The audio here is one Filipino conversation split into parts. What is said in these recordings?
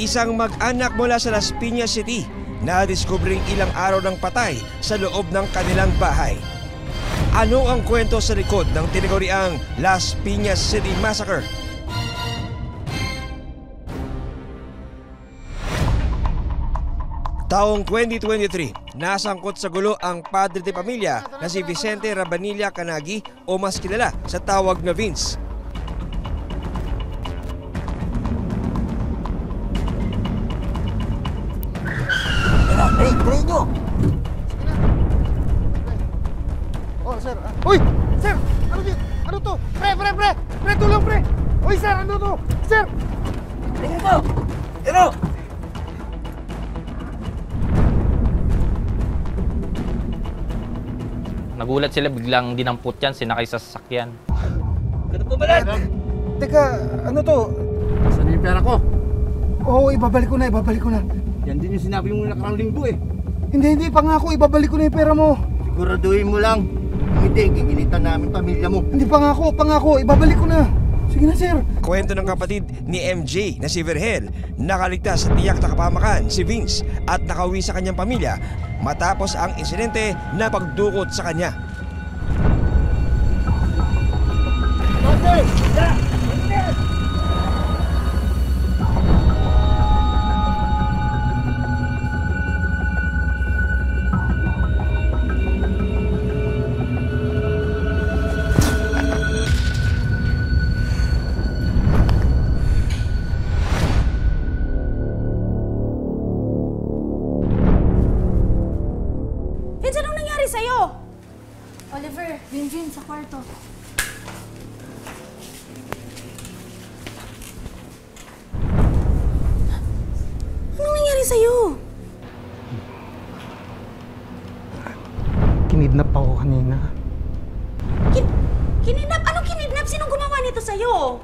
Isang mag-anak mula sa Las Piñas City na diskubring ilang araw ng patay sa loob ng kanilang bahay. Ano ang kwento sa likod ng tinaguriang Las Piñas City Massacre? Taong 2023, nasangkot sa gulo ang padre de pamilya na si Vicente Rabanilla Canagi o mas kilala sa tawag na Vince. Hey, try nyo! Oh, sir. Uy! Sir! Ano dito? Ano to? Pre! Pre, tulong, pre! Uy, sir! Ano to? Sir! Tingnan mo! Ano? Nagulat sila, biglang dinampot yan, sinakay sa sasakyan. Ganun po ba lang? Teka, ano to? Saan yung pera ko? Oo, ibabalik ko na. Yan din yung sinabi mo nakarang linggo eh. Hindi, pangako, ibabalik ko na yung pera mo. Siguraduhin mo lang. Kung hindi, gigilitan namin pamilya mo. Hindi, pangako, ibabalik ko na. Sige na, sir. Kwento ng kapatid ni MJ na si Vergel, nakaligtas sa tiyak na kapahamakan si Vince at nakauwi sa kanyang pamilya matapos ang insidente na pagdukot sa kanya. Vince, anong nangyari sa'yo? Oliver, Vince, sa kwarto. Anong nangyari sa'yo? Kinidnap ako kanina. Kinidnap? Anong kinidnap? Sinong gumawa nito sa'yo?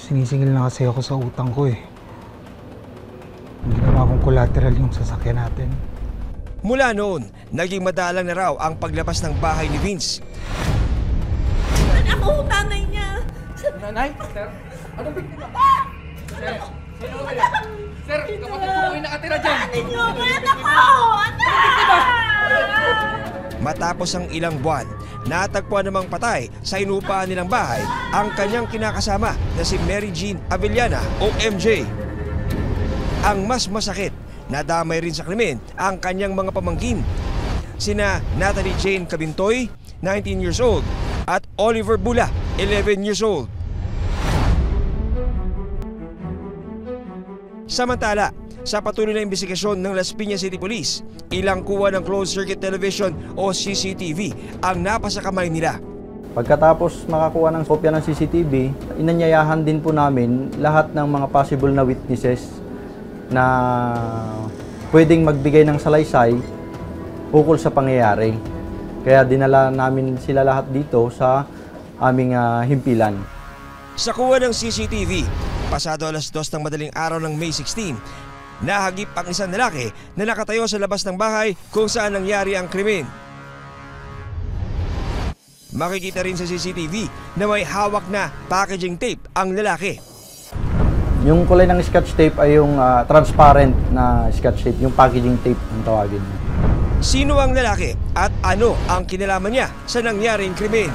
Sinisingil na kasi ako sa utang ko eh. Ginawa kong collateral yung sasakyan natin. Mula noon, naging madalang na raw ang paglabas ng bahay ni Vince. Ako, nanay niya. Nanay? Sir? Anong biktima? Sir? Sino ba yan? Sir, kapatid ko kayo nakatira dyan. Ninyo, anak ko! Anak! Matapos ang ilang buwan, natagpuan namang patay sa inupaan nilang bahay ang kanyang kinakasama na si Mary Jean Avellana o MJ. Ang mas masakit, nadamay rin sa krimen ang kanyang mga pamangkin, sina Natalie Jane Cabintoy, 19 years old, at Oliver Bula, 11 years old. Samantala, sa patuloy na imbestigasyon ng Las Piñas City Police, ilang kuha ng closed-circuit television o CCTV ang napasa kamay nila. Pagkatapos makakuha ng kopya ng CCTV, inanyayahan din po namin lahat ng mga possible na witnesses na pwedeng magbigay ng salaysay ukol sa pangyayari. Kaya dinala namin sila lahat dito sa aming himpilan. Sa kuha ng CCTV, pasado alas 2 ng madaling araw ng May 16, nahagip ang isang lalaki na nakatayo sa labas ng bahay kung saan nangyari ang krimen. Makikita rin sa CCTV na may hawak na packaging tape ang lalaki. Yung kulay ng scotch tape ay yung transparent na scotch tape, yung packaging tape ang tawagin. Sino ang lalaki at ano ang kinalaman niya sa nangyaring krimen?